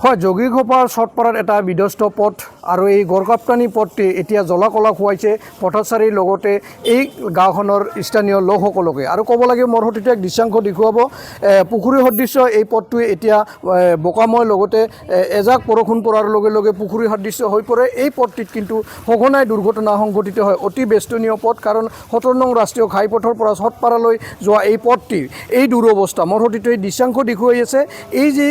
হয় যোগীঘোপাৰ চটপাৰাত এটা বিধ্বস্ত পথ আৰু এই গড়কাপ্তানি পথটি এতিয়া জলাকলা খুৱাইছে পথচাৰীৰ লগতে এই গাঁওখনৰ স্থানীয় লোকসকলকে আৰু ক'ব লাগে মোৰ সৈতে এক দৃশ্যাংশ দেখুৱাব পুখুৰী সদৃশ্য এই পথটোৱে এতিয়া বোকাময় লগতে এজাক বৰষুণ পৰাৰ লগে লগে পুখুৰী সদৃশ্য হৈ পৰে এই পথটিত কিন্তু সঘনাই দুৰ্ঘটনা সংঘটিত হয় অতি বেষ্টনীয় পথ কাৰণ 17 নং ৰাষ্ট্ৰীয় ঘাইপথৰ পৰা চটপাৰালৈ যোৱা এই পথটিৰ এই দুৰৱস্থা মোৰ সৈতে এই দৃশ্যাংশ দেখুৱাই আছে এই যে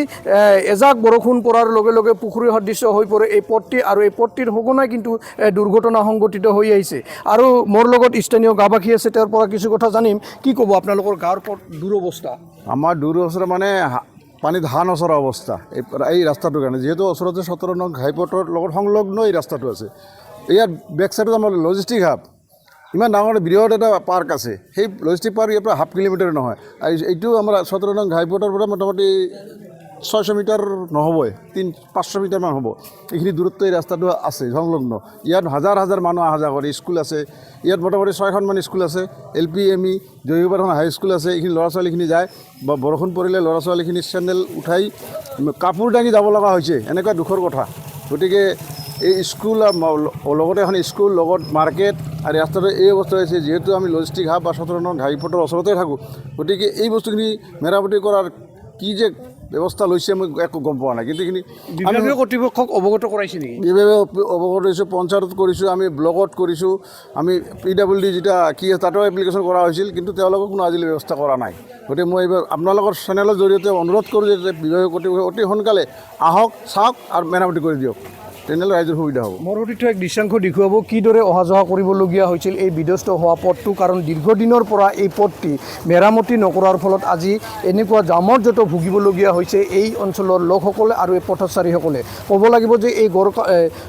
এজাক বৰষুণ পৰাৰ লগে লগে পুখুৰী সদৃশ্য হৈ পৰে এই পথটি আৰু এই পথটিৰ সঘনাই কিন্তু দুৰ্ঘটনা সংঘটিত হৈ আহিছে আৰু মোৰ লগত স্থানীয় গাঁওবাসী আছে তেওঁৰ পৰা কিছু কথা জানিম কি ক'ব আপোনালোকৰ গাঁৱৰ দুৰৱস্থা আমাৰ দুৰৱস্থা মানে পানীত হাঁহ নচৰা অৱস্থা এই ৰাস্তাটোৰ কাৰণে যিহেতু ওচৰতে 17 নং ঘাইপথৰ লগত সংলগ্ন এই ৰাস্তাটো আছে ইয়াত বেক চাইডত আমাৰ লজিষ্টিক হাব ইমান ডাঙৰ বৃহৎ এটা পাৰ্ক আছে সেই লজিষ্টিক পাৰ্ক ইয়াৰ পৰা 1/2 কিলোমিটাৰ নহয় আৰু এইটো আমাৰ 17 নং ঘাইপথৰ পৰা মোটামুটি 600 মিটাৰ নহ'বই 500 মিটাৰমান হ'ব এইখিনি দূৰত্ব এই ৰাস্তাটো আছে সংলগ্ন ইয়াত হাজাৰ হাজাৰ মানুহ অহা যোৱা কৰে স্কুল আছে ইয়াত মোটামুটি 6খনমান স্কুল আছে LP ME জয়ীবাৰখন হাই স্কুল আছে এইখিনি ল'ৰা ছোৱালীখিনি যায় বা বৰষুণ পৰিলে ল'ৰা ছোৱালীখিনি চেণ্ডেল উঠাই কাপোৰ দাঙি যাব লগা হৈছে এনেকুৱা দুখৰ কথা গতিকে এই স্কুল লগতে এখন স্কুল লগত মাৰ্কেট আৰু ৰাস্তাটো এই অৱস্থা হৈছে যিহেতু আমি লজিষ্টিক হাব বা 17 নং ঘাইপথৰ ওচৰতে থাকোঁ গতিকে এই বস্তুখিনি মেৰামতি কৰাৰ কি যে ব্যৱস্থা লৈছে মই একো গম পোৱা নাই কিন্তু এইখিনি বিভাগীয় কৰ্তৃপক্ষক অৱগত কৰাইছে নেকি বিভাগে অৱগত কৰিছোঁ পঞ্চায়তত কৰিছোঁ আমি ব্লকত কৰিছোঁ আমি PWD যেটা কি তাতো এপ্লিকেশ্যন কৰা হৈছিল কিন্তু তেওঁলোকে কোনো আজিলৈ ব্যৱস্থা কৰা নাই গতিকে মই এইবাৰ আপোনালোকৰ চেনেলৰ জৰিয়তে অনুৰোধ কৰোঁ যে বিভাগীয় কৰ্তৃপক্ষই অতি সোনকালে আহক চাওক আৰু মেৰামতি কৰি দিয়ক তেনেহ'লে ৰাইজৰ সুবিধা হ'ব মোৰ সৈতে এক দৃশ্যাংশ দেখুৱাব কিদৰে অহা যোৱা কৰিবলগীয়া হৈছিল এই বিধ্বস্ত হোৱা পথটো কাৰণ দীৰ্ঘদিনৰ পৰা এই পথটি মেৰামতি নকৰাৰ ফলত আজি এনেকুৱা জামৰ জট ভুগিবলগীয়া হৈছে এই অঞ্চলৰ লোকসকলে আৰু এই পথচাৰীসকলে ক'ব লাগিব যে এই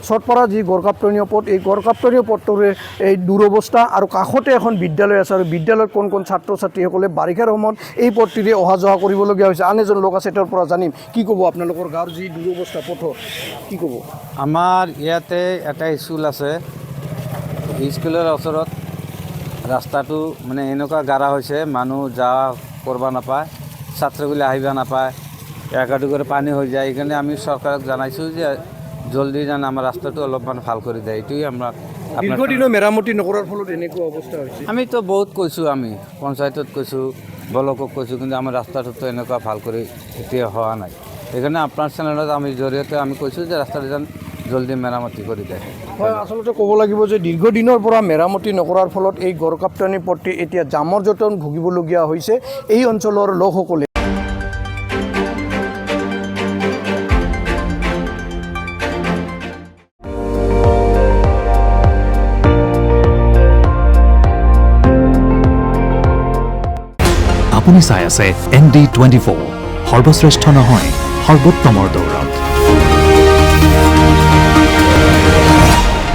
চটপাৰা যি গড়কাপ্তানীয় পথ এই গড়কাপ্তানীয় পথটোৰে এই দুৰৱস্থা আৰু কাষতে এখন বিদ্যালয় আছে আৰু বিদ্যালয়ত কোন ছাত্ৰ ছাত্ৰীসকলে বাৰিষাৰ সময়ত এই পথটিৰে অহা যোৱা কৰিবলগীয়া হৈছে আন এজন লোক আছে তেওঁৰ পৰা জানিম কি ক'ব আপোনালোকৰ গাঁৱৰ যি দুৰৱস্থা পথ কি ক'ব আমাৰ ইয়াতে এটা স্কুল আছে স্কুলৰ ওচৰত ৰাস্তাটো মানে এনেকুৱা গাৰা হৈছে মানুহ যা কৰিব নাপায় ছাত্ৰগুলি আহিব নাপায় একাটো কৰি পানী হৈ যায় সেইকাৰণে আমি চৰকাৰক জনাইছোঁ যে জলদি যেন আমাৰ ৰাস্তাটো অলপমান ভাল কৰি দিয়ে এইটোৱে আমাৰ দীৰ্ঘদিনৰ মেৰামতি নকৰাৰ ফলত এনেকুৱা অৱস্থা হৈছে আমিতো বহুত কৈছোঁ আমি পঞ্চায়তত কৈছোঁ ব্লকক কৈছোঁ কিন্তু আমাৰ ৰাস্তাটোতো এনেকুৱা ভাল কৰি এতিয়া হোৱা নাই সেইকাৰণে আপোনাৰ চেনেলত আমি জৰিয়তে আমি কৈছোঁ যে ৰাস্তাটো যেন জলদি মেৰামতি কৰি দিয়ে হয় আচলতে ক'ব লাগিব যে দীৰ্ঘদিনৰ পৰা মেৰামতি নকৰাৰ ফলত এই গড়কাপ্তানী পথটি এতিয়া জামৰ জটন ভুগিবলগীয়া হৈছে এই অঞ্চলৰ লোকসকলে আপুনি চাই আছে ND24 সৰ্বশ্ৰেষ্ঠ নহয় সৰ্বোত্তমৰ দৌৰ